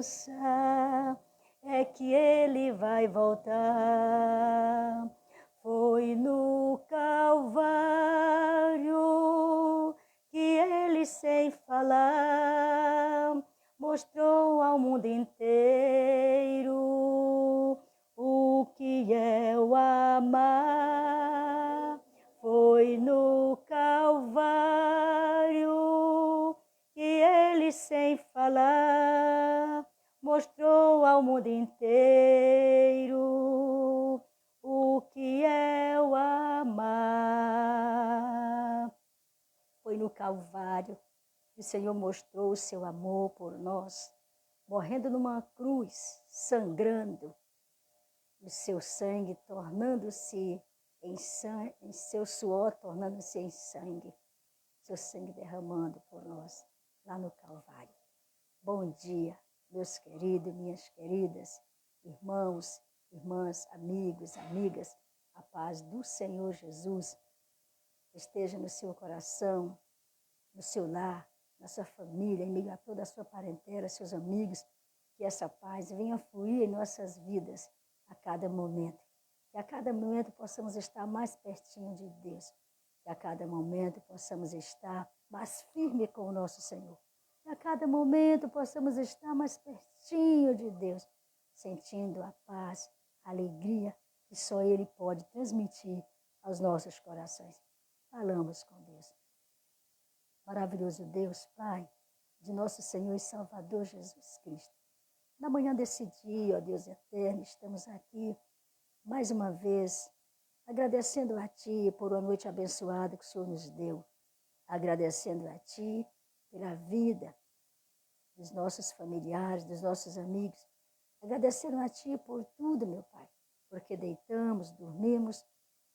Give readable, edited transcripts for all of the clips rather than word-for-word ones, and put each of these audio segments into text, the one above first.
esperança é que ele vai voltar. Foi no Calvário que ele, sem falar, mostrou ao mundo inteiro o que é o amar. Foi no Calvário que ele, sem falar, mostrou ao mundo inteiro o que é o amar. Foi no Calvário que o Senhor mostrou o seu amor por nós, morrendo numa cruz, sangrando, o seu sangue tornando-se em seu suor tornando-se em sangue, seu sangue derramando por nós lá no Calvário. Bom dia, meus queridos, minhas queridas, irmãos, irmãs, amigos, amigas. A paz do Senhor Jesus esteja no seu coração, no seu lar, na sua família, em meio a toda a sua parentela, seus amigos. Que essa paz venha fluir em nossas vidas a cada momento. Que a cada momento possamos estar mais pertinho de Deus. Que a cada momento possamos estar mais firme com o nosso Senhor. Que a cada momento possamos estar mais pertinho de Deus, sentindo a paz, a alegria que só Ele pode transmitir aos nossos corações. Falamos com Deus. Maravilhoso Deus, Pai, de nosso Senhor e Salvador Jesus Cristo. Na manhã desse dia, ó Deus eterno, estamos aqui mais uma vez, agradecendo a Ti por uma noite abençoada que o Senhor nos deu, agradecendo a Ti pela vida dos nossos familiares, dos nossos amigos, agradecendo a Ti por tudo, meu Pai, porque deitamos, dormimos,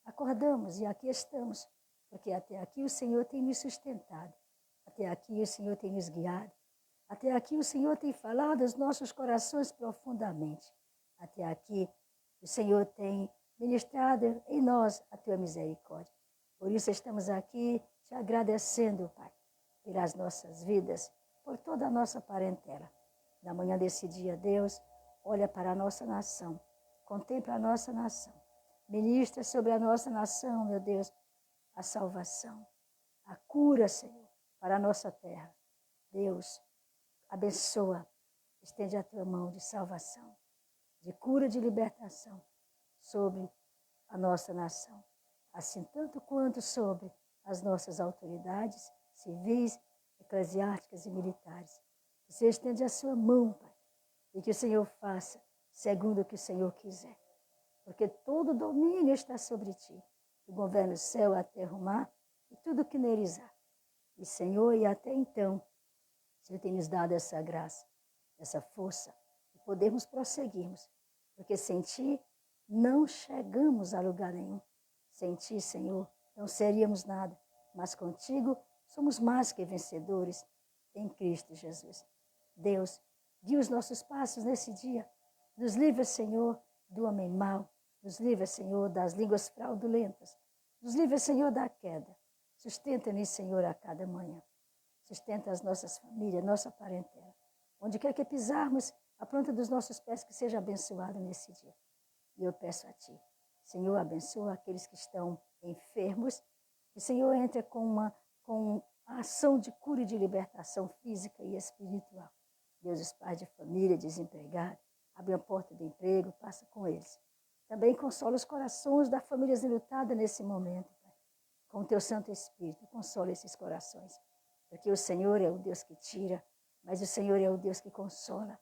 acordamos e aqui estamos, porque até aqui o Senhor tem nos sustentado, até aqui o Senhor tem nos guiado, até aqui o Senhor tem falado aos nossos corações profundamente, até aqui o Senhor tem ministrado em nós a Tua misericórdia. Por isso estamos aqui te agradecendo, Pai, pelas nossas vidas, por toda a nossa parentela. Na manhã desse dia, Deus, olha para a nossa nação, contempla a nossa nação, ministra sobre a nossa nação, meu Deus, a salvação, a cura, Senhor, para a nossa terra. Deus, abençoa, estende a Tua mão de salvação, de cura, de libertação sobre a nossa nação, assim tanto quanto sobre as nossas autoridades civis, eclesiásticas e militares. Que o Senhor estende a sua mão, Pai, e que o Senhor faça segundo o que o Senhor quiser. Porque todo domínio está sobre ti. Tu governa o céu, a terra, o mar e tudo o que neles há. E, Senhor, e até então, o Senhor tem nos dado essa graça, essa força, de podermos prosseguirmos. Porque sem ti não chegamos a lugar nenhum. Sem ti, Senhor, não seríamos nada. Mas contigo somos mais que vencedores em Cristo Jesus. Deus, guia os nossos passos nesse dia. Nos livra, Senhor, do homem mau. Nos livra, Senhor, das línguas fraudulentas. Nos livra, Senhor, da queda. Sustenta-nos, Senhor, a cada manhã. Sustenta as nossas famílias, nossa parentela. Onde quer que pisarmos, a planta dos nossos pés que seja abençoada nesse dia. E eu peço a Ti, Senhor, abençoa aqueles que estão enfermos. Que o Senhor entre com a ação de cura e de libertação física e espiritual. Deus, os pais de família, desempregados, abre a porta do emprego, passa com eles. Também consola os corações da família enlutada nesse momento, Pai. Com o Teu Santo Espírito, consola esses corações. Porque o Senhor é o Deus que tira, mas o Senhor é o Deus que consola.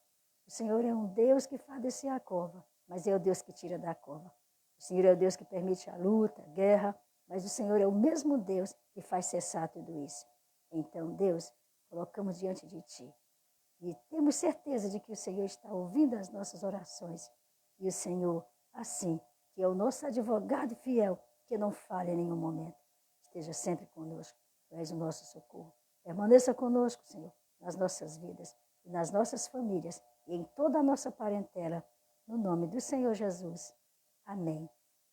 O Senhor é um Deus que faz descer a cova, mas é o Deus que tira da cova. O Senhor é o Deus que permite a luta, a guerra, mas o Senhor é o mesmo Deus que faz cessar tudo isso. Então, Deus, colocamos diante de Ti. E temos certeza de que o Senhor está ouvindo as nossas orações. E o Senhor, assim, que é o nosso advogado fiel, que não falha em nenhum momento, esteja sempre conosco. Tu és o nosso socorro. Permaneça conosco, Senhor, nas nossas vidas, e nas nossas famílias, e em toda a nossa parentela, no nome do Senhor Jesus. Amém,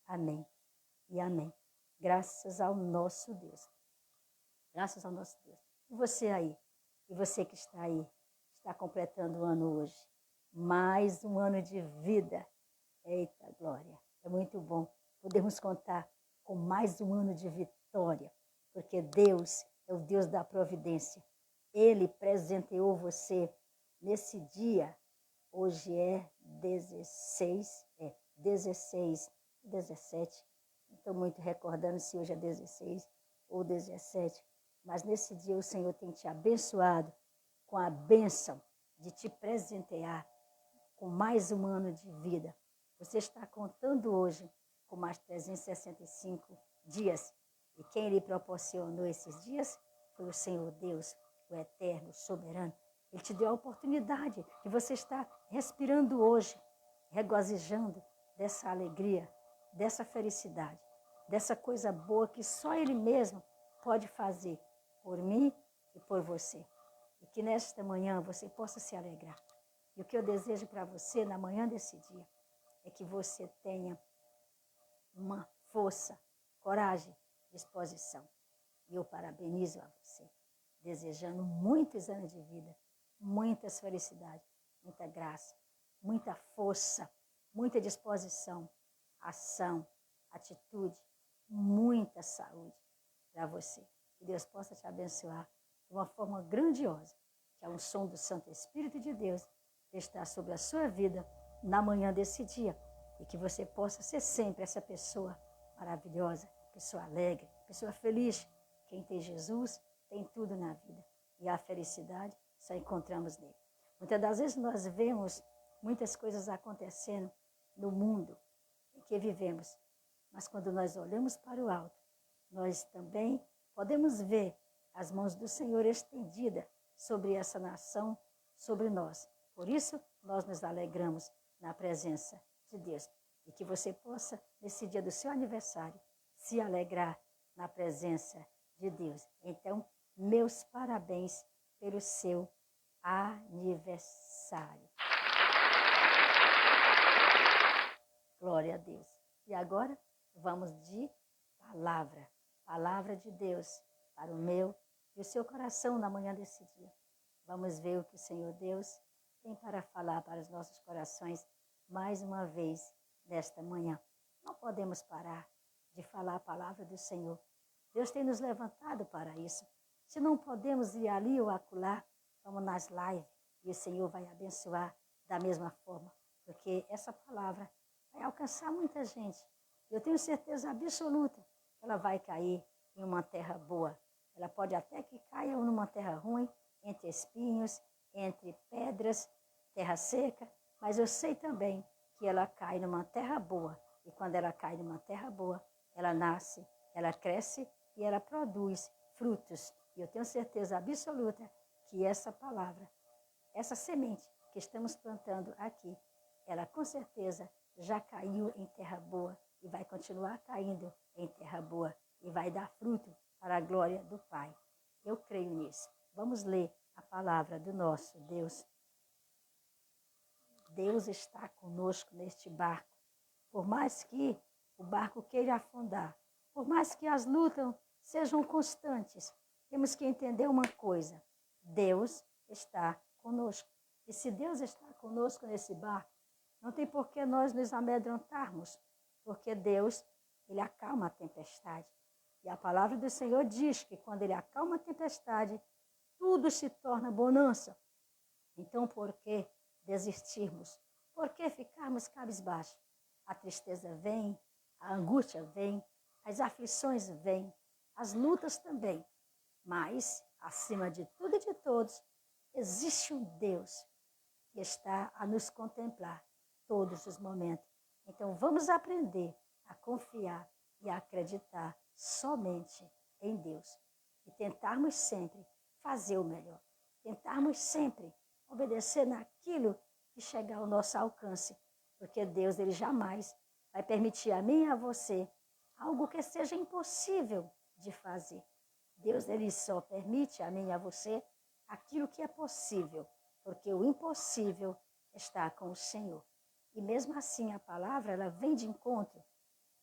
amém e amém. Graças ao nosso Deus. Graças ao nosso Deus. E você aí, e você que está aí, está completando o ano hoje. mais um ano de vida. Eita glória, é muito bom podermos contar com mais um ano de vitória, porque Deus é o Deus da providência. Ele presenteou você nesse dia. Hoje é 16, 17. Não estou muito recordando se hoje é 16 ou 17, mas nesse dia o Senhor tem te abençoado com a bênção de te presentear com mais um ano de vida. Você está contando hoje com mais 365 dias. E quem lhe proporcionou esses dias foi o Senhor Deus, o eterno, soberano. Ele te deu a oportunidade de você estar respirando hoje, regozijando dessa alegria, dessa felicidade, dessa coisa boa que só Ele mesmo pode fazer por mim e por você. E que nesta manhã você possa se alegrar. E o que eu desejo para você na manhã desse dia é que você tenha uma força, coragem, disposição. E eu parabenizo a você, desejando muitos anos de vida, muitas felicidades, muita graça, muita força, muita disposição, ação, atitude, muita saúde para você. Que Deus possa te abençoar de uma forma grandiosa, que é um som do Santo Espírito de Deus que está sobre a sua vida na manhã desse dia. E que você possa ser sempre essa pessoa maravilhosa, pessoa alegre, pessoa feliz. Quem tem Jesus tem tudo na vida. E a felicidade só encontramos nele. Muitas das vezes nós vemos muitas coisas acontecendo no mundo em que vivemos. Mas quando nós olhamos para o alto, nós também podemos ver as mãos do Senhor estendidas sobre essa nação, sobre nós. Por isso, nós nos alegramos na presença de Deus. E que você possa, nesse dia do seu aniversário, se alegrar na presença de Deus. Então, meus parabéns pelo seu aniversário. Glória a Deus. E agora, vamos de palavra. Palavra de Deus para o meu e o seu coração na manhã desse dia. Vamos ver o que o Senhor Deus tem para falar para os nossos corações mais uma vez nesta manhã. Não podemos parar de falar a palavra do Senhor. Deus tem nos levantado para isso. Se não podemos ir ali ou acolá, vamos nas lives e o Senhor vai abençoar da mesma forma, porque essa palavra vai alcançar muita gente. Eu tenho certeza absoluta que ela vai cair em uma terra boa. Ela pode até que caia numa terra ruim, entre espinhos, entre pedras, terra seca, mas eu sei também que ela cai numa terra boa. E quando ela cai numa terra boa, ela nasce, ela cresce e ela produz frutos. E eu tenho certeza absoluta que essa palavra, essa semente que estamos plantando aqui, ela com certeza já caiu em terra boa e vai continuar caindo em terra boa e vai dar fruto para a glória do Pai. Eu creio nisso. Vamos ler a palavra do nosso Deus. Deus está conosco neste barco. Por mais que o barco queira afundar, por mais que as lutas sejam constantes, temos que entender uma coisa: Deus está conosco. E se Deus está conosco nesse barco, não tem por que nós nos amedrontarmos, porque Deus, Ele acalma a tempestade. E a palavra do Senhor diz que quando Ele acalma a tempestade, tudo se torna bonança. Então, por que desistirmos? Por que ficarmos cabisbaixos? A tristeza vem, a angústia vem, as aflições vêm, as lutas também. Mas, acima de tudo e de todos, existe um Deus que está a nos contemplar todos os momentos. Então, vamos aprender a confiar e a acreditar somente em Deus. E tentarmos sempre fazer o melhor. Tentarmos sempre obedecer naquilo que chegar ao nosso alcance. Porque Deus, Ele jamais vai permitir a mim e a você algo que seja impossível de fazer. Deus, Ele só permite a mim e a você aquilo que é possível. Porque o impossível está com o Senhor. E mesmo assim a palavra, ela vem de encontro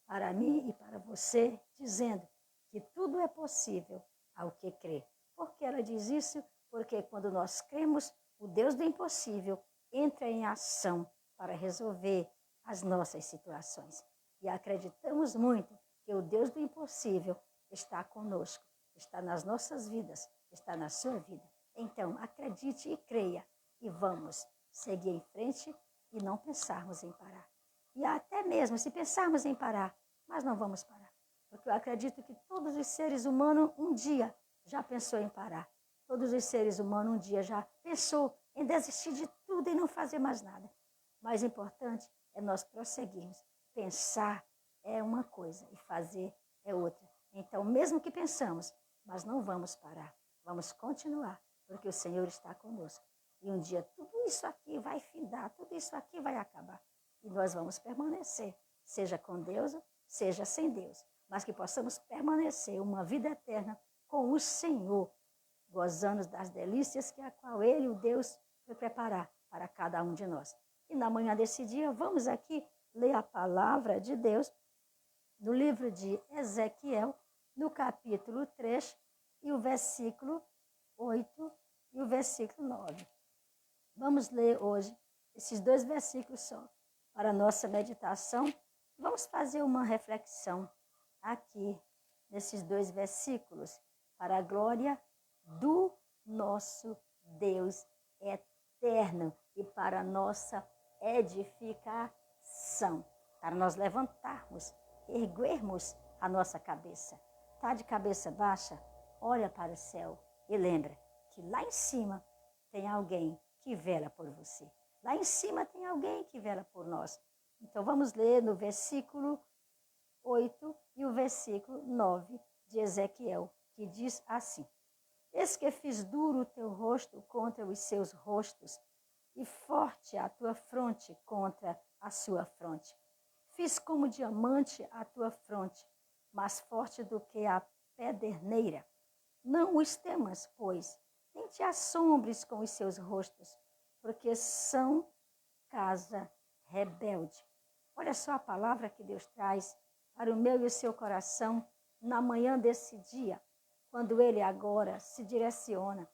para mim e para você, dizendo que tudo é possível ao que crê. Por que ela diz isso? Porque quando nós cremos, o Deus do impossível, entra em ação para resolver as nossas situações. E acreditamos muito que o Deus do impossível está conosco, está nas nossas vidas, está na sua vida. Então, acredite e creia e vamos seguir em frente e não pensarmos em parar. E até mesmo se pensarmos em parar, mas não vamos parar. Porque eu acredito que todos os seres humanos um dia já pensou em parar. Todos os seres humanos um dia já pensou em desistir de tudo e não fazer mais nada. Mais importante é nós prosseguirmos. Pensar é uma coisa e fazer é outra. Então, mesmo que pensamos, mas não vamos parar. Vamos continuar, porque o Senhor está conosco. E um dia tudo isso aqui vai findar, tudo isso aqui vai acabar. E nós vamos permanecer, seja com Deus, seja sem Deus. Mas que possamos permanecer uma vida eterna com o Senhor, gozando das delícias que a qual Ele, o Deus, vai preparar para cada um de nós. E na manhã desse dia, vamos aqui ler a palavra de Deus no livro de Ezequiel, no capítulo 3, e o versículo 8 e o versículo 9. Vamos ler hoje esses 2 versículos só para a nossa meditação. Vamos fazer uma reflexão aqui nesses 2 versículos para a glória do nosso Deus eterno e para a nossa edificação, para nós levantarmos, erguermos a nossa cabeça. Está de cabeça baixa? Olha para o céu e lembra que lá em cima tem alguém que vela por você. Lá em cima tem alguém que vela por nós. Então vamos ler no versículo 8 e o versículo 9 de Ezequiel, que diz assim: Eis que fiz duro o teu rosto contra os seus rostos, e forte a tua fronte contra a sua fronte. Fiz como diamante a tua fronte, mais forte do que a pederneira. Não os temas, pois, nem te assombres com os seus rostos, porque são casa rebelde. Olha só a palavra que Deus traz para o meu e o seu coração na manhã desse dia, quando ele agora se direciona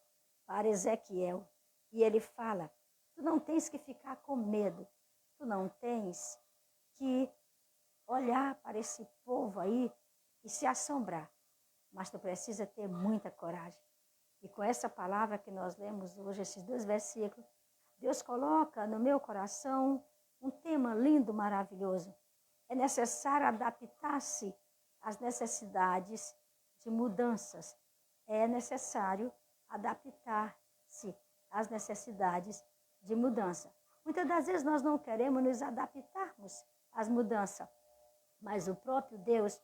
para Ezequiel e ele fala: tu não tens que ficar com medo, tu não tens que olhar para esse povo aí e se assombrar, mas tu precisa ter muita coragem. E com essa palavra que nós lemos hoje, esses 2 versículos, Deus coloca no meu coração um tema lindo, maravilhoso. É necessário adaptar-se às necessidades de mudanças. É necessário adaptar-se às necessidades de mudança. Muitas das vezes nós não queremos nos adaptarmos às mudanças, mas o próprio Deus,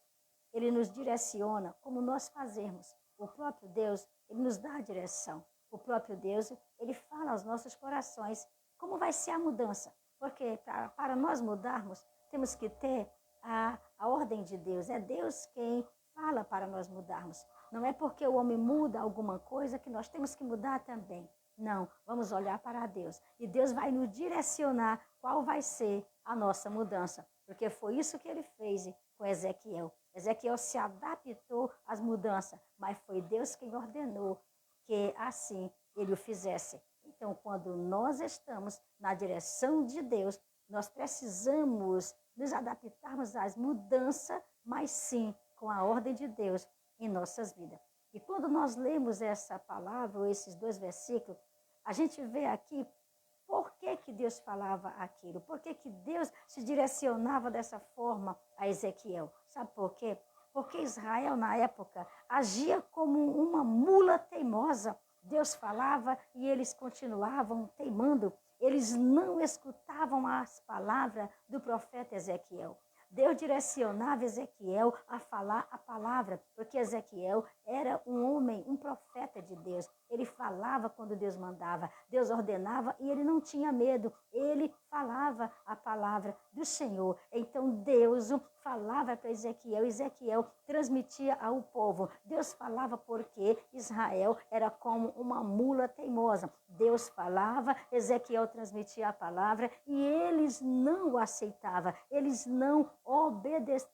ele nos direciona como nós fazermos. O próprio Deus, ele nos dá a direção. O próprio Deus, ele fala aos nossos corações como vai ser a mudança. Porque para nós mudarmos, temos que ter a ordem de Deus. É Deus quem fala para nós mudarmos. Não é porque o homem muda alguma coisa que nós temos que mudar também. Não, vamos olhar para Deus. E Deus vai nos direcionar qual vai ser a nossa mudança. Porque foi isso que ele fez com Ezequiel. Ezequiel se adaptou às mudanças, mas foi Deus quem ordenou que assim ele o fizesse. Então, quando nós estamos na direção de Deus, nós precisamos nos adaptarmos às mudanças, mas sim com a ordem de Deus em nossas vidas. E quando nós lemos essa palavra, ou esses 2 versículos, a gente vê aqui por que Deus falava aquilo, por que Deus se direcionava dessa forma a Ezequiel. Sabe por quê? Porque Israel, na época, agia como uma mula teimosa. Deus falava e eles continuavam teimando. Eles não escutavam as palavras do profeta Ezequiel. Deus direcionava Ezequiel a falar a palavra, porque Ezequiel era um homem, um profeta de Deus. Ele falava quando Deus mandava, Deus ordenava e ele não tinha medo. Ele falava a palavra do Senhor. Então Deus falava para Ezequiel, Ezequiel transmitia ao povo. Deus falava porque Israel era como uma mula teimosa. Deus falava, Ezequiel transmitia a palavra e eles não o aceitavam, eles não obedeciam,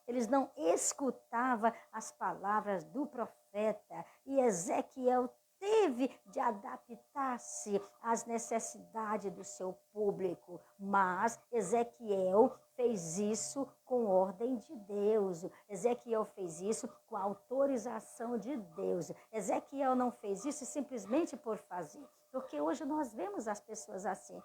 eles não escutavam as palavras do profeta. E Ezequiel teve de adaptar-se às necessidades do seu público, mas Ezequiel fez isso com ordem de Deus. Ezequiel fez isso com autorização de Deus. Ezequiel não fez isso simplesmente por fazer. Porque hoje nós vemos as pessoas assim.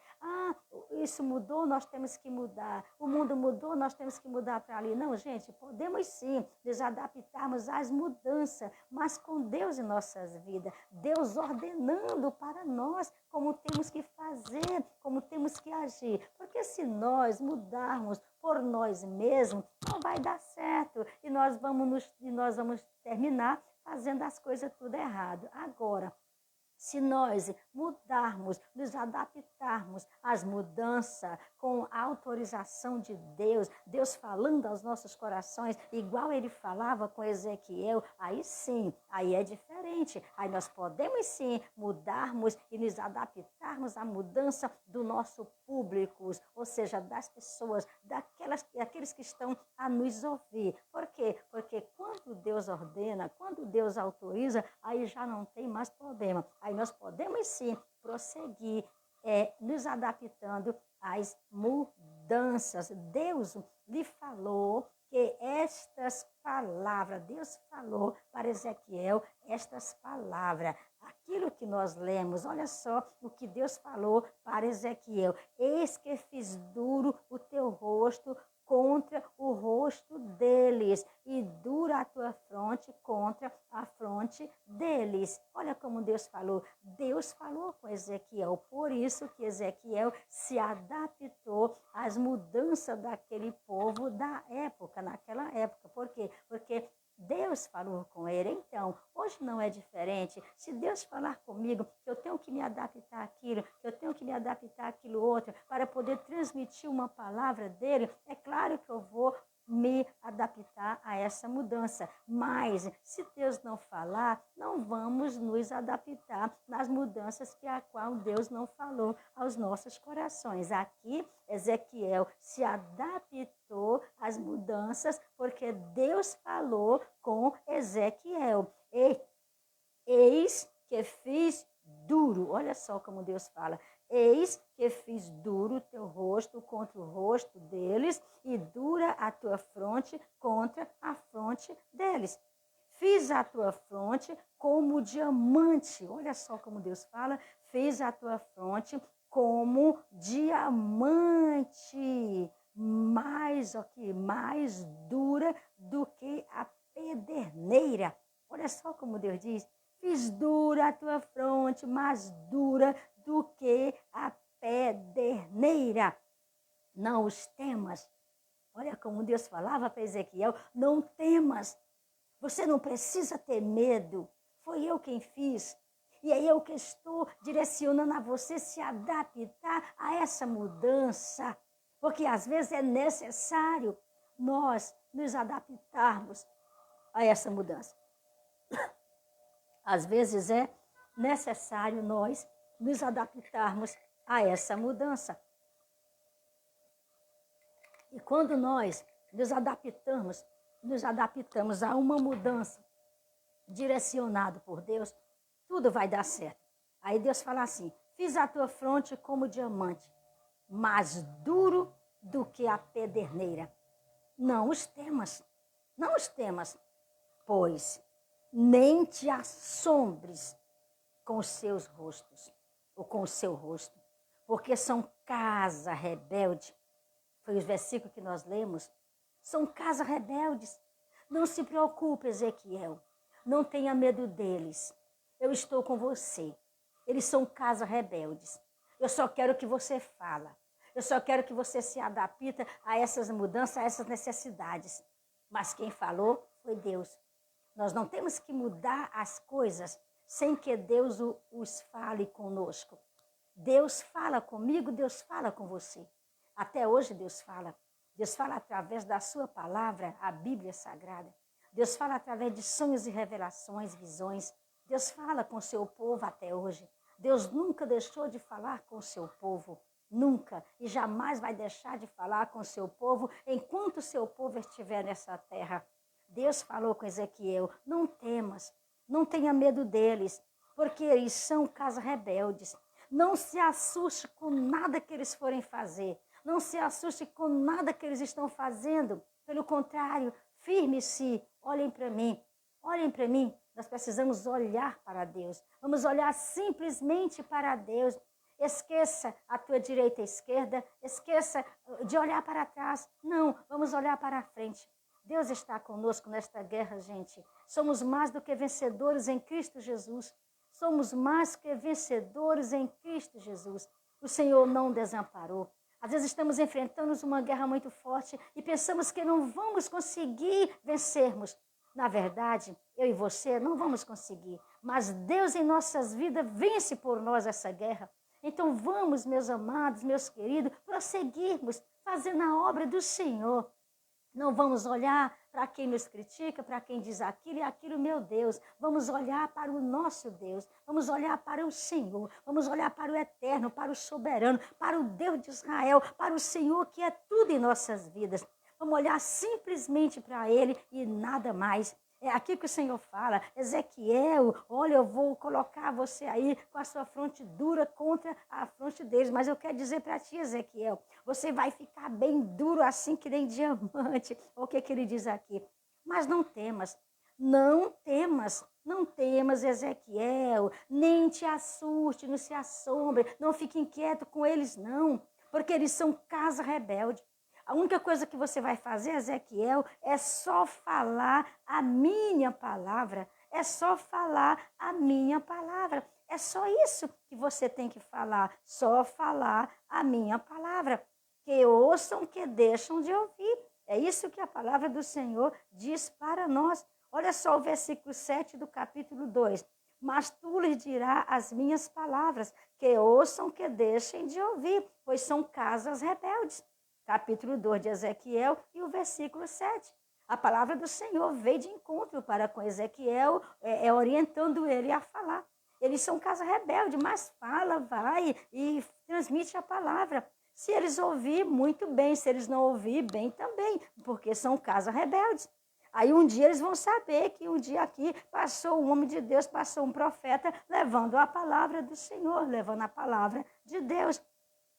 Isso mudou, nós temos que mudar. O mundo mudou, nós temos que mudar para ali. Não, gente, podemos sim nos adaptarmos às mudanças, mas com Deus em nossas vidas. Deus ordenando para nós como temos que fazer, como temos que agir. Porque se nós mudarmos por nós mesmos, não vai dar certo. E nós vamos terminar fazendo as coisas tudo errado. Agora, se nós mudarmos, nos adaptarmos às mudanças com a autorização de Deus, Deus falando aos nossos corações, igual ele falava com Ezequiel, aí sim, aí é diferente. Aí nós podemos sim mudarmos e nos adaptarmos à mudança do nosso público, ou seja, das pessoas, daqueles que estão a nos ouvir. Por quê? Porque quando Deus ordena, quando Deus autoriza, aí já não tem mais problema. Aí nós podemos sim prosseguir nos adaptando às mudanças. Deus lhe falou que estas palavras, Deus falou para Ezequiel estas palavras. Aquilo que nós lemos, olha só o que Deus falou para Ezequiel. Eis que fiz duro o teu rosto contra o rosto deles, e dura a tua fronte contra a fronte deles. Olha como Deus falou. Deus falou com Ezequiel, por isso que Ezequiel se adaptou às mudanças daquele povo da época, naquela época. Por quê? Porque Deus falou com ele. Então, hoje não é diferente. Se Deus falar comigo, eu tenho que me adaptar àquilo, eu tenho que me adaptar àquilo outro, para poder transmitir uma palavra dele, é claro que eu vou me adaptar a essa mudança. Mas, se Deus não falar, não vamos nos adaptar nas mudanças que a qual Deus não falou aos nossos corações. Aqui, Ezequiel se adaptou às mudanças porque Deus falou com Ezequiel. Eis que fiz duro, olha só como Deus fala. Eis que fiz duro o teu rosto contra o rosto deles, e dura a tua fronte contra a fronte deles. Fiz a tua fronte como diamante. Olha só como Deus fala. Fiz a tua fronte como diamante. Mais dura do que a pederneira. Olha só como Deus diz. Fiz dura a tua fronte, mais dura do que a pederneira. Não os temas. Olha como Deus falava para Ezequiel, não temas. Você não precisa ter medo. Foi eu quem fiz. E é eu que estou direcionando a você se adaptar a essa mudança. Porque às vezes é necessário nós nos adaptarmos a essa mudança. Às vezes é necessário nós nos adaptarmos a essa mudança. E quando nós nos adaptamos a uma mudança direcionada por Deus, tudo vai dar certo. Aí Deus fala assim, fiz a tua fronte como diamante, mais duro do que a pederneira. Não os temas, pois nem te assombres com os seus rostos, ou com o seu rosto, porque são casa rebelde. Foi os versículos que nós lemos. São casa rebeldes. Não se preocupe, Ezequiel. Não tenha medo deles. Eu estou com você. Eles são casa rebeldes. Eu só quero que você fala. Eu só quero que você se adapte a essas mudanças, a essas necessidades. Mas quem falou foi Deus. Nós não temos que mudar as coisas sem que Deus os fale conosco. Deus fala comigo, Deus fala com você. Até hoje Deus fala. Deus fala através da sua palavra, a Bíblia Sagrada. Deus fala através de sonhos e revelações, visões. Deus fala com o seu povo até hoje. Deus nunca deixou de falar com o seu povo. Nunca. E jamais vai deixar de falar com o seu povo enquanto o seu povo estiver nessa terra. Deus falou com Ezequiel, não temas, não tenha medo deles. porque eles são casa rebeldes. Não se assuste com nada que eles forem fazer. Não se assuste com nada que eles estão fazendo. Pelo contrário, firme-se. Olhem para mim. Olhem para mim. Nós precisamos olhar para Deus. Vamos olhar simplesmente para Deus. Esqueça a tua direita e esquerda. Esqueça de olhar para trás. Não, vamos olhar para a frente. Deus está conosco nesta guerra, gente. Somos mais do que vencedores em Cristo Jesus. Somos mais que vencedores em Cristo Jesus. O Senhor não desamparou. Às vezes estamos enfrentando uma guerra muito forte e pensamos que não vamos conseguir vencermos. Na verdade, eu e você não vamos conseguir. Mas Deus em nossas vidas vence por nós essa guerra. Então vamos, meus amados, meus queridos, prosseguirmos fazendo a obra do Senhor. Não vamos olhar para quem nos critica, para quem diz aquilo e aquilo, meu Deus. Vamos olhar para o nosso Deus. Vamos olhar para o Senhor. Vamos olhar para o Eterno, para o Soberano, para o Deus de Israel, para o Senhor que é tudo em nossas vidas. Vamos olhar simplesmente para Ele e nada mais. É aqui que o Senhor fala, Ezequiel, olha, eu vou colocar você aí com a sua fronte dura contra a fronte deles. Mas eu quero dizer para ti, Ezequiel, você vai ficar bem duro assim que nem diamante. O que ele diz aqui? Mas não temas, não temas, não temas, Ezequiel, nem te assuste, não se assombre, não fique inquieto com eles não, porque eles são casa rebelde. A única coisa que você vai fazer, Ezequiel, é só falar a minha palavra. É só falar a minha palavra. É só isso que você tem que falar. Só falar a minha palavra. Que ouçam, que deixam de ouvir. É isso que a palavra do Senhor diz para nós. Olha só o versículo 7 do capítulo 2. Mas tu lhes dirás as minhas palavras, que ouçam, que deixem de ouvir, pois são casas rebeldes. Capítulo 2 de Ezequiel e o versículo 7. A palavra do Senhor veio de encontro para com Ezequiel, orientando ele a falar. Eles são casa rebelde, mas fala, vai e transmite a palavra. Se eles ouvirem, muito bem. Se eles não ouvirem, bem também, porque são casa rebeldes. Aí um dia eles vão saber que um dia aqui passou um homem de Deus, passou um profeta, levando a palavra do Senhor, levando a palavra de Deus.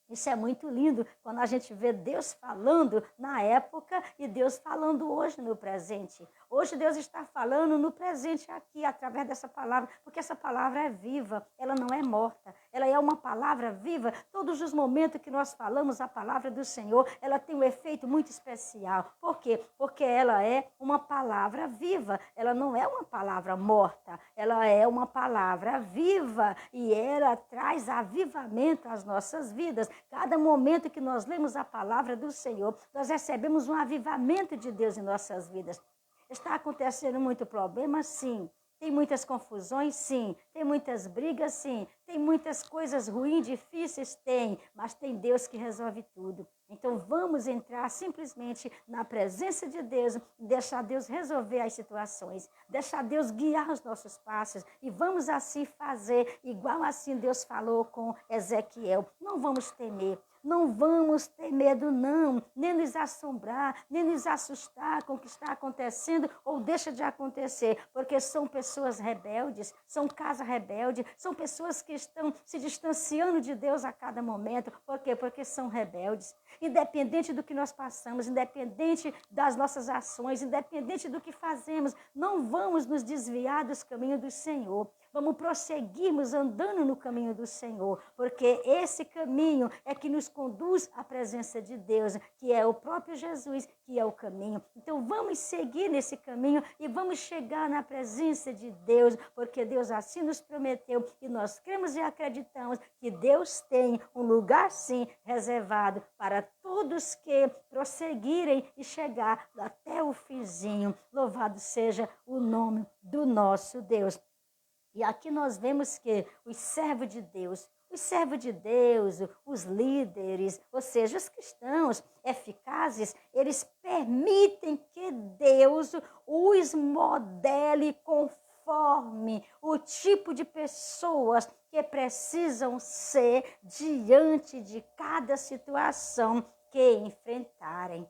Isso é muito lindo quando a gente vê Deus falando na época e Deus falando hoje no presente. Hoje Deus está falando no presente aqui, através dessa palavra, porque essa palavra é viva, ela não é morta. Ela é uma palavra viva. Todos os momentos que nós falamos a palavra do Senhor, ela tem um efeito muito especial. Por quê? Porque ela é uma palavra viva. Ela não é uma palavra morta. Ela é uma palavra viva e ela traz avivamento às nossas vidas. Cada momento que nós lemos a palavra do Senhor, nós recebemos um avivamento de Deus em nossas vidas. Está acontecendo muito problema? Sim. Tem muitas confusões? Sim. Tem muitas brigas? Sim. Tem muitas coisas ruins, difíceis? Tem. Mas tem Deus que resolve tudo. Então vamos entrar simplesmente na presença de Deus, deixar Deus resolver as situações, deixar Deus guiar os nossos passos e vamos assim fazer, igual assim Deus falou com Ezequiel. Não vamos temer. Não vamos ter medo, não, nem nos assombrar, nem nos assustar com o que está acontecendo ou deixa de acontecer, porque são pessoas rebeldes, são casa rebelde, são pessoas que estão se distanciando de Deus a cada momento. Por quê? Porque são rebeldes. Independente do que nós passamos, independente das nossas ações, independente do que fazemos, não vamos nos desviar dos caminhos do Senhor. Vamos prosseguirmos andando no caminho do Senhor, porque esse caminho é que nos conduz à presença de Deus, que é o próprio Jesus, que é o caminho. Então vamos seguir nesse caminho e vamos chegar na presença de Deus, porque Deus assim nos prometeu e nós cremos e acreditamos que Deus tem um lugar sim reservado para todos que prosseguirem e chegar até o finzinho. Louvado seja o nome do nosso Deus. E aqui nós vemos que os servos de Deus, os líderes, ou seja, os cristãos eficazes, eles permitem que Deus os modele conforme o tipo de pessoas que precisam ser diante de cada situação que enfrentarem.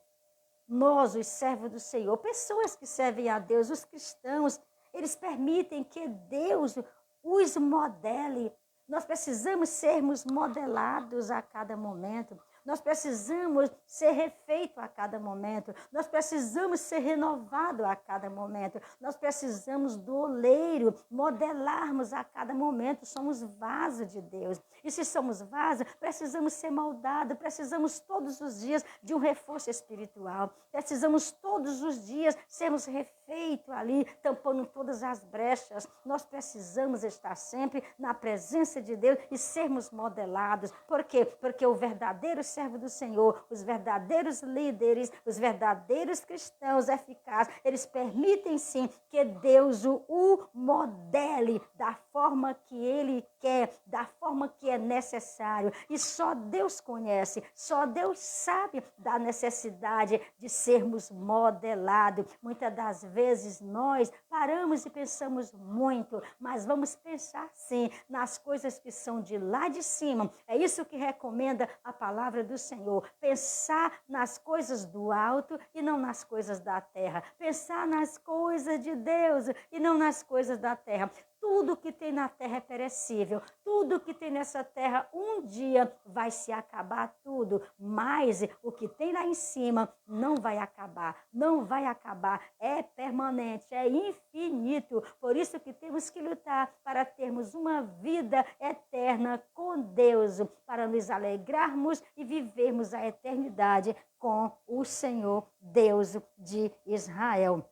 Nós, os servos do Senhor, pessoas que servem a Deus, os cristãos, eles permitem que Deus os modele. Nós precisamos sermos modelados a cada momento. Nós precisamos ser refeito a cada momento. Nós precisamos ser renovado a cada momento. Nós precisamos do oleiro, modelarmos a cada momento. Somos vaso de Deus. E se somos vaso, precisamos ser moldados. Precisamos todos os dias de um reforço espiritual. Precisamos todos os dias sermos refeitos ali, tampando todas as brechas. Nós precisamos estar sempre na presença de Deus e sermos modelados. Por quê? Porque o verdadeiro servo do Senhor, os verdadeiros líderes, os verdadeiros cristãos eficazes, eles permitem sim que Deus o modele da forma que Ele quer, da forma que é necessário. E só Deus conhece, só Deus sabe da necessidade de sermos modelados. Muitas das vezes nós paramos e pensamos muito, mas vamos pensar sim nas coisas que são de lá de cima. É isso que recomenda a palavra do Senhor. Pensar nas coisas do alto e não nas coisas da terra. Pensar nas coisas de Deus e não nas coisas da terra. Tudo que tem na terra é perecível. Tudo que tem nessa terra um dia vai se acabar tudo. Mas o que tem lá em cima não vai acabar. Não vai acabar. É permanente, é infinito. Por isso que temos que lutar para termos uma vida eterna com Deus. Para nos alegrarmos e vivermos a eternidade com o Senhor Deus de Israel.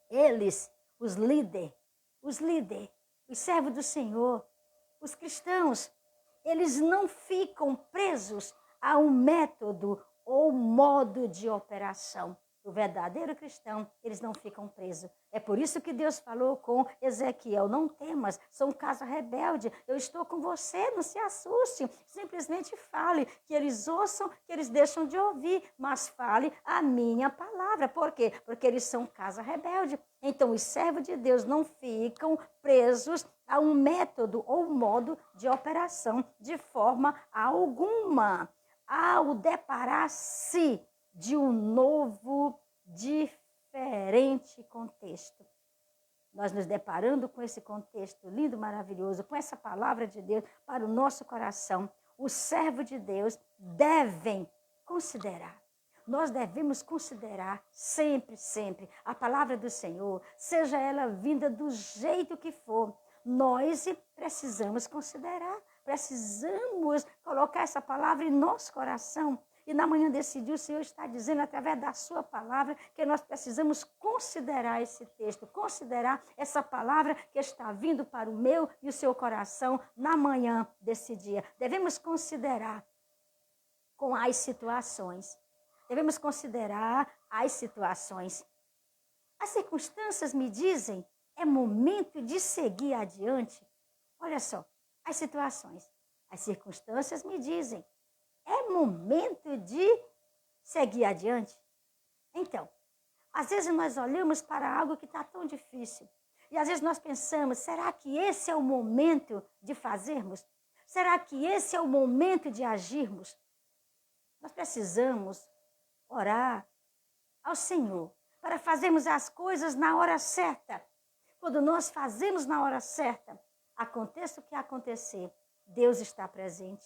Eles, os líderes, os servos do Senhor, os cristãos, eles não ficam presos a um método ou modo de operação. O verdadeiro cristão, eles não ficam presos. É por isso que Deus falou com Ezequiel: não temas, são casa rebelde, eu estou com você, não se assuste. Simplesmente fale, que eles ouçam, que eles deixam de ouvir, mas fale a minha palavra. Por quê? Porque eles são casa rebelde. Então, os servos de Deus não ficam presos a um método ou modo de operação de forma alguma. Ao deparar-se de um novo, diferente contexto. Nós nos deparando com esse contexto lindo, maravilhoso, com essa palavra de Deus para o nosso coração, os servos de Deus devem considerar. Nós devemos considerar sempre, sempre a palavra do Senhor, seja ela vinda do jeito que for. Nós precisamos considerar, precisamos colocar essa palavra em nosso coração. E na manhã desse dia o Senhor está dizendo através da sua palavra que nós precisamos considerar esse texto, considerar essa palavra que está vindo para o meu e o seu coração na manhã desse dia. Devemos considerar com as situações. Devemos considerar as situações. As circunstâncias me dizem, é momento de seguir adiante. Olha só, as situações. As circunstâncias me dizem, é momento de seguir adiante. Então, às vezes nós olhamos para algo que está tão difícil. E às vezes nós pensamos, será que esse é o momento de fazermos? Será que esse é o momento de agirmos? Nós precisamos orar ao Senhor para fazermos as coisas na hora certa. Quando nós fazemos na hora certa, aconteça o que acontecer, Deus está presente.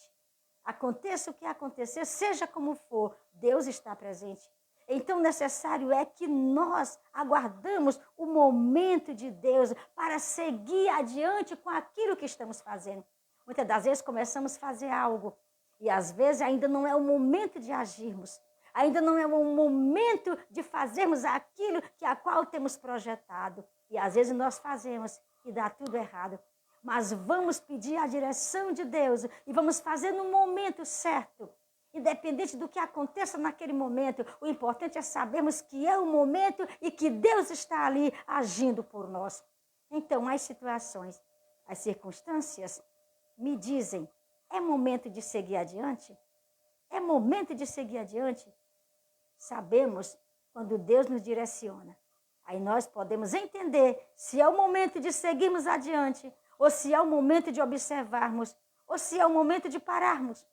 Aconteça o que acontecer, seja como for, Deus está presente. Então, necessário é que nós aguardamos o momento de Deus para seguir adiante com aquilo que estamos fazendo. Muitas das vezes começamos a fazer algo e às vezes ainda não é o momento de agirmos. Ainda não é o momento de fazermos aquilo que a qual temos projetado. E às vezes nós fazemos e dá tudo errado. Mas vamos pedir a direção de Deus e vamos fazer no momento certo. Independente do que aconteça naquele momento, o importante é sabermos que é o momento e que Deus está ali agindo por nós. Então, as situações, as circunstâncias me dizem, é momento de seguir adiante? É momento de seguir adiante? Sabemos quando Deus nos direciona. Aí nós podemos entender se é o momento de seguirmos adiante, ou se é o momento de observarmos, ou se é o momento de pararmos.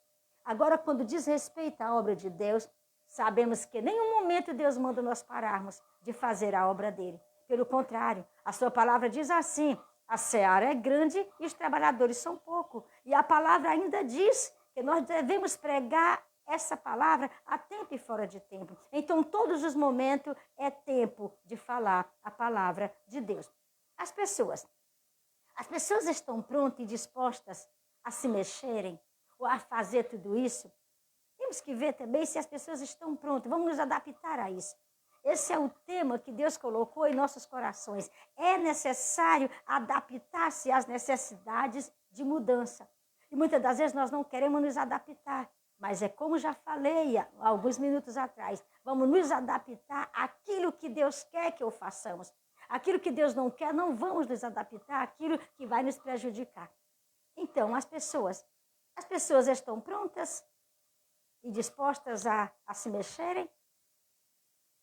Agora, quando diz respeito à obra de Deus, sabemos que em nenhum momento Deus manda nós pararmos de fazer a obra dele. Pelo contrário, a sua palavra diz assim, A seara é grande e os trabalhadores são poucos. E a palavra ainda diz que nós devemos pregar essa palavra a tempo e fora de tempo. Então, todos os momentos é tempo de falar a palavra de Deus. As pessoas estão prontas e dispostas a se mexerem ou a fazer tudo isso? Temos que ver também se as pessoas estão prontas. Vamos nos adaptar a isso. Esse é o tema que Deus colocou em nossos corações. É necessário adaptar-se às necessidades de mudança. E muitas das vezes nós não queremos nos adaptar. Mas é como já falei há alguns minutos atrás. Vamos nos adaptar àquilo que Deus quer que o façamos. Aquilo que Deus não quer, não vamos nos adaptar àquilo que vai nos prejudicar. Então, as pessoas estão prontas e dispostas a se mexerem?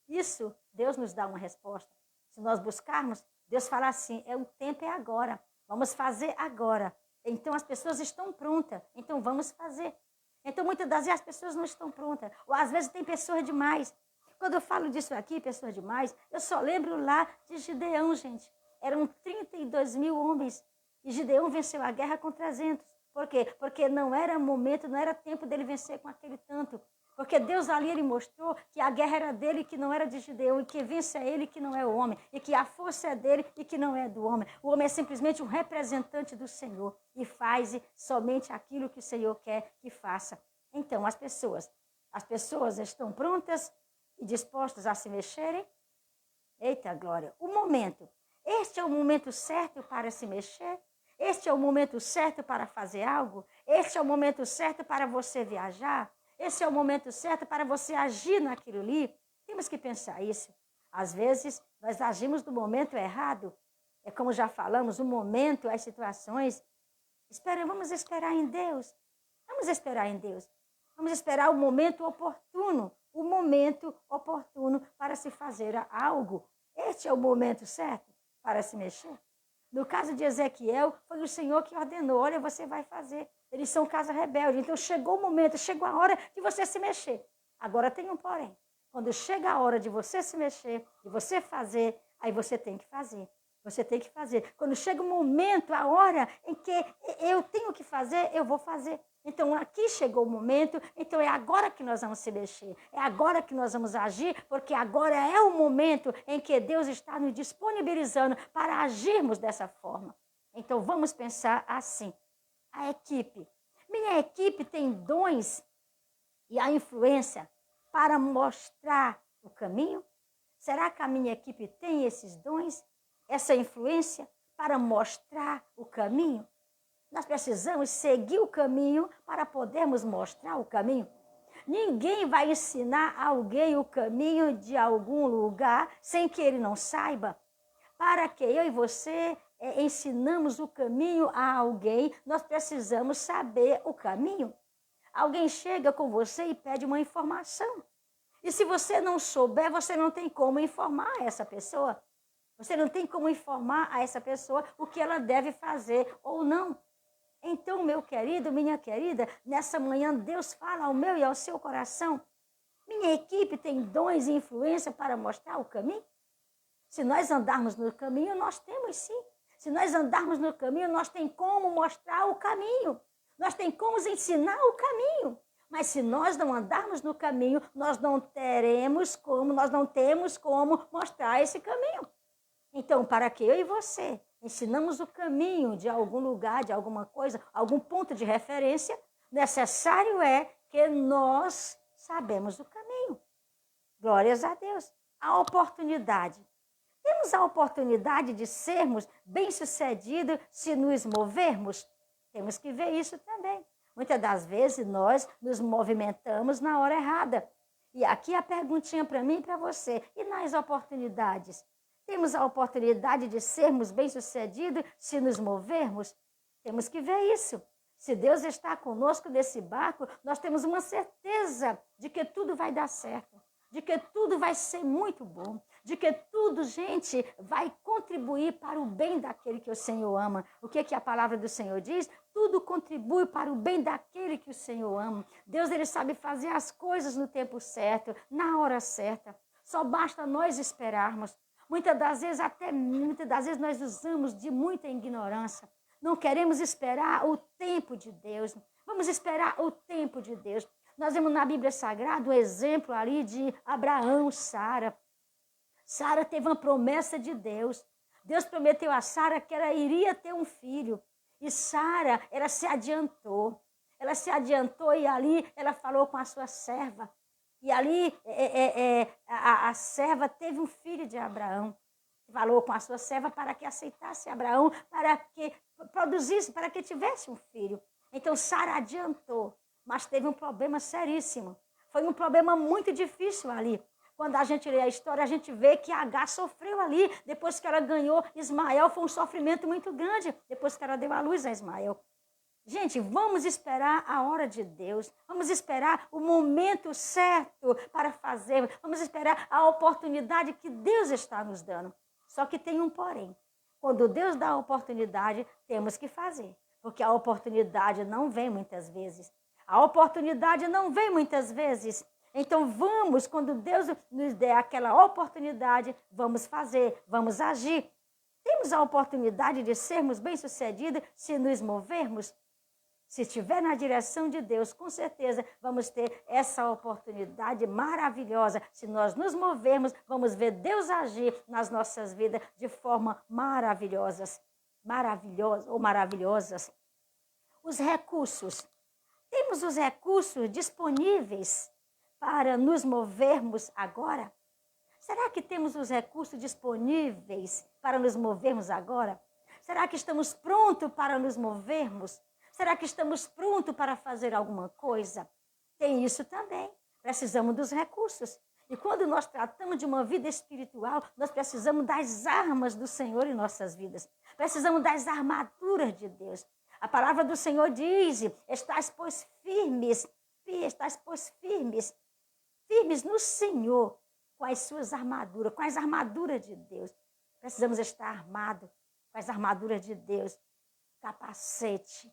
Isso, Deus nos dá uma resposta. Se nós buscarmos, Deus fala assim, o tempo é agora, vamos fazer agora. Então, as pessoas estão prontas, então vamos fazer. Então, muitas das vezes as pessoas não estão prontas, ou às vezes tem pessoas demais. Quando eu falo disso aqui, pessoas demais, eu só lembro lá de Gideão, gente. Eram 32 mil homens, e Gideão venceu a guerra com 300. Por quê? Porque não era momento, não era tempo dele vencer com aquele tanto. Porque Deus ali, ele mostrou que a guerra era dele, que não era de Gideão, e que vence é ele, que não é o homem, e que a força é dele, e que não é do homem. O homem é simplesmente um representante do Senhor, e faz somente aquilo que o Senhor quer que faça. Então, as pessoas estão prontas e dispostas a se mexerem? Eita glória! O momento. Este é o momento certo para se mexer? Este é o momento certo para fazer algo? Este é o momento certo para você viajar? Esse é o momento certo para você agir naquilo ali? Temos que pensar isso. Às vezes, nós agimos no momento errado. É como já falamos, o momento, as situações. Vamos esperar em Deus. Vamos esperar em Deus. Vamos esperar o momento oportuno para se fazer algo. Este é o momento certo para se mexer. No caso de Ezequiel, foi o Senhor que ordenou, olha, você vai fazer. Eles são casa rebelde, então chegou o momento, chegou a hora de você se mexer. Agora tem um porém. Quando chega a hora de você se mexer, de você fazer, aí você tem que fazer. Você tem que fazer. Quando chega o momento, a hora em que eu tenho que fazer, eu vou fazer. Então, aqui chegou o momento, então é agora que nós vamos se mexer. É agora que nós vamos agir, porque agora é o momento em que Deus está nos disponibilizando para agirmos dessa forma. Então, vamos pensar assim. A equipe. Minha equipe tem dons e a influência para mostrar o caminho? Será que a minha equipe tem esses dons, essa influência para mostrar o caminho? Nós precisamos seguir o caminho para podermos mostrar o caminho. Ninguém vai ensinar alguém o caminho de algum lugar sem que ele não saiba. Para que eu e você ensinamos o caminho a alguém, nós precisamos saber o caminho. Alguém chega com você e pede uma informação. E se você não souber, você não tem como informar essa pessoa. Você não tem como informar a essa pessoa o que ela deve fazer ou não. Então, meu querido, minha querida, nessa manhã Deus fala ao meu e ao seu coração. Minha equipe tem dons e influência para mostrar o caminho? Se nós andarmos no caminho, nós temos sim. Se nós andarmos no caminho, nós temos como mostrar o caminho. Nós temos como ensinar o caminho. Mas se nós não andarmos no caminho, nós não temos como mostrar esse caminho. Então, para que eu e você ensinamos o caminho de algum lugar, de alguma coisa, algum ponto de referência, necessário é que nós sabemos o caminho. Glórias a Deus. A oportunidade. Temos a oportunidade de sermos bem-sucedidos se nos movermos? Temos que ver isso também. Muitas das vezes nós nos movimentamos na hora errada. E aqui a perguntinha para mim e para você. E nas oportunidades? Temos a oportunidade de sermos bem-sucedidos se nos movermos? Temos que ver isso. Se Deus está conosco nesse barco, nós temos uma certeza de que tudo vai dar certo, de que tudo vai ser muito bom, de que tudo, gente, vai contribuir para o bem daquele que o Senhor ama. O que a palavra do Senhor diz? Tudo contribui para o bem daquele que o Senhor ama. Deus, ele sabe fazer as coisas no tempo certo, na hora certa. Só basta nós esperarmos. Muitas das vezes nós usamos de muita ignorância. Não queremos esperar o tempo de Deus. Vamos esperar o tempo de Deus. Nós vemos na Bíblia Sagrada o exemplo ali de Abraão, Sara. Sara teve uma promessa de Deus. Deus prometeu a Sara que ela iria ter um filho. E Sara, ela se adiantou. Ela se adiantou e ali ela falou com a sua serva. E ali a serva teve um filho de Abraão. Falou com a sua serva para que aceitasse Abraão, para que produzisse, para que tivesse um filho. Então Sara adiantou, mas teve um problema seríssimo. Foi um problema muito difícil ali. Quando a gente lê a história, a gente vê que Agar sofreu ali. Depois que ela ganhou Ismael, foi um sofrimento muito grande. Depois que ela deu à luz a Ismael. Gente, vamos esperar a hora de Deus. Vamos esperar o momento certo para fazer. Vamos esperar a oportunidade que Deus está nos dando. Só que tem um porém. Quando Deus dá a oportunidade, temos que fazer. Porque a oportunidade não vem muitas vezes. A oportunidade não vem muitas vezes. Então vamos, quando Deus nos der aquela oportunidade, vamos fazer, vamos agir. Temos a oportunidade de sermos bem-sucedidos se nos movermos. Se estiver na direção de Deus, com certeza vamos ter essa oportunidade maravilhosa. Se nós nos movermos, vamos ver Deus agir nas nossas vidas de forma maravilhosas. Maravilhosas. Os recursos. Temos os recursos disponíveis para nos movermos agora? Será que temos os recursos disponíveis para nos movermos agora? Será que estamos prontos para nos movermos? Será que estamos prontos para fazer alguma coisa? Tem isso também. Precisamos dos recursos. E quando nós tratamos de uma vida espiritual, nós precisamos das armas do Senhor em nossas vidas. Precisamos das armaduras de Deus. A palavra do Senhor diz, estais pois firmes no Senhor, com as suas armaduras, com as armaduras de Deus. Precisamos estar armados com as armaduras de Deus. Capacete,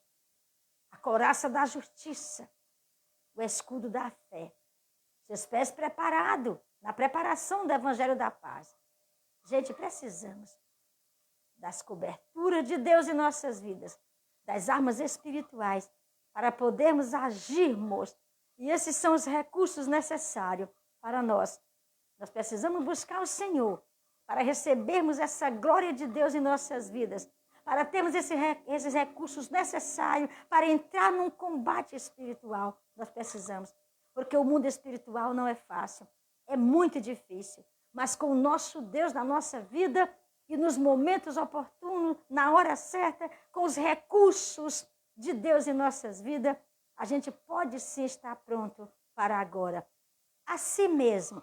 a couraça da justiça, o escudo da fé. Seus pés preparados, na preparação do evangelho da paz. Gente, precisamos das coberturas de Deus em nossas vidas, das armas espirituais, para podermos agirmos. E esses são os recursos necessários para nós. Nós precisamos buscar o Senhor para recebermos essa glória de Deus em nossas vidas, para termos esses recursos necessários para entrar num combate espiritual. Nós precisamos, porque o mundo espiritual não é fácil, é muito difícil, mas com o nosso Deus na nossa vida e nos momentos oportunos, na hora certa, com os recursos de Deus em nossas vidas, a gente pode sim estar pronto para agora. Assim mesmo,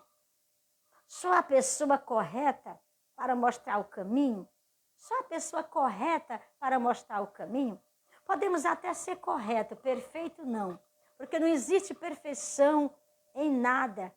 só a pessoa correta para mostrar o caminho, só a pessoa correta para mostrar o caminho. Podemos até ser correto, perfeito não, porque não existe perfeição em nada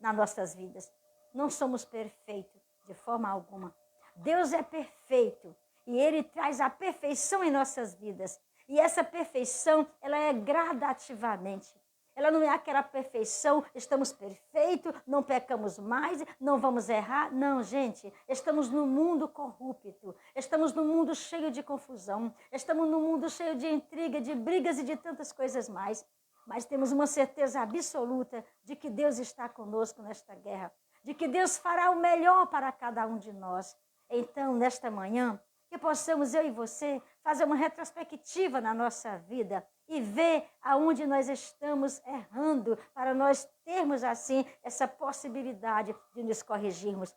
nas nossas vidas. Não somos perfeitos de forma alguma. Deus é perfeito e Ele traz a perfeição em nossas vidas. E essa perfeição, ela é gradativamente. Ela não é aquela perfeição, estamos perfeitos, não pecamos mais, não vamos errar. Não, gente, estamos num mundo corrupto, estamos num mundo cheio de confusão, estamos num mundo cheio de intriga, de brigas e de tantas coisas mais. Mas temos uma certeza absoluta de que Deus está conosco nesta guerra, de que Deus fará o melhor para cada um de nós. Então, nesta manhã, que possamos, eu e você, fazer uma retrospectiva na nossa vida e ver aonde nós estamos errando, para nós termos, assim, essa possibilidade de nos corrigirmos.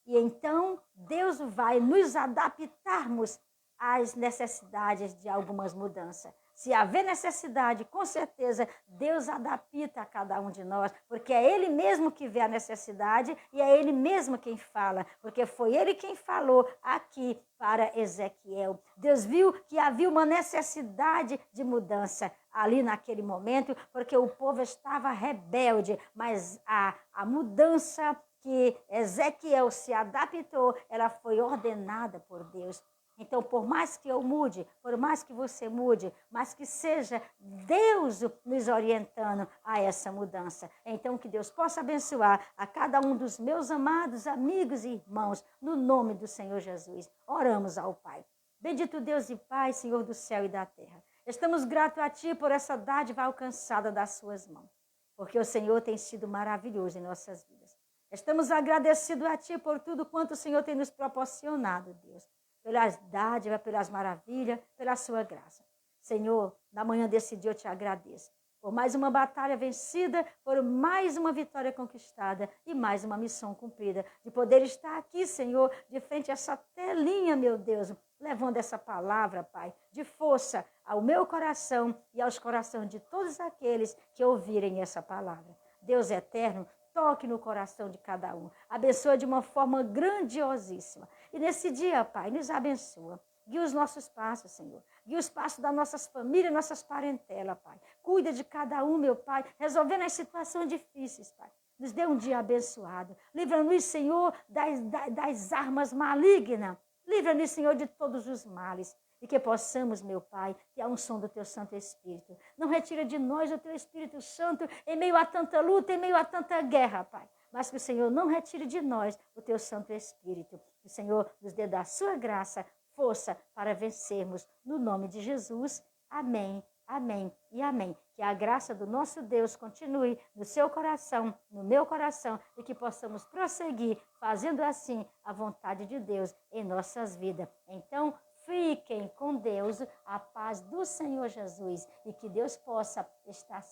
E então, Deus vai nos adaptarmos às necessidades de algumas mudanças. Se haver necessidade, com certeza, Deus adapta a cada um de nós, porque é Ele mesmo que vê a necessidade e é Ele mesmo quem fala, porque foi Ele quem falou aqui para Ezequiel. Deus viu que havia uma necessidade de mudança ali naquele momento, porque o povo estava rebelde, mas a mudança que Ezequiel se adaptou, ela foi ordenada por Deus. Então, por mais que eu mude, por mais que você mude, mas que seja Deus nos orientando a essa mudança. Então, que Deus possa abençoar a cada um dos meus amados amigos e irmãos, no nome do Senhor Jesus. Oramos ao Pai. Bendito Deus e Pai, Senhor do céu e da terra. Estamos gratos a Ti por essa dádiva alcançada das Suas mãos, porque o Senhor tem sido maravilhoso em nossas vidas. Estamos agradecidos a Ti por tudo quanto o Senhor tem nos proporcionado, Deus. Pelas dádivas, pelas maravilhas, pela sua graça. Senhor, na manhã desse dia eu te agradeço. Por mais uma batalha vencida, por mais uma vitória conquistada e mais uma missão cumprida. De poder estar aqui, Senhor, de frente a essa telinha, meu Deus, levando essa palavra, Pai, de força ao meu coração e aos corações de todos aqueles que ouvirem essa palavra. Deus eterno, toque no coração de cada um. Abençoa de uma forma grandiosíssima. E nesse dia, Pai, nos abençoa. Guia os nossos passos, Senhor. Guia os passos das nossas famílias, nossas parentelas, Pai. Cuida de cada um, meu Pai, resolvendo as situações difíceis, Pai. Nos dê um dia abençoado. Livra-nos, Senhor, das armas malignas. Livra-nos, Senhor, de todos os males. E que possamos, meu Pai, ter a unção do Teu Santo Espírito. Não retira de nós o Teu Espírito Santo em meio a tanta luta, em meio a tanta guerra, Pai. Mas que o Senhor não retire de nós o Teu Santo Espírito. Que o Senhor nos dê da Sua graça, força para vencermos. No nome de Jesus. Amém, amém e amém. Que a graça do nosso Deus continue no seu coração, no meu coração, e que possamos prosseguir fazendo assim a vontade de Deus em nossas vidas. Então, fiquem com Deus, a paz do Senhor Jesus, e que Deus possa estar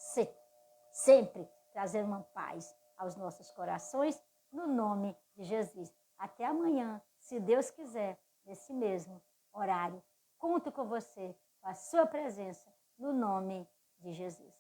sempre trazendo uma paz aos nossos corações, no nome de Jesus. Até amanhã, se Deus quiser, nesse mesmo horário. Conto com você, com a sua presença, no nome de Jesus.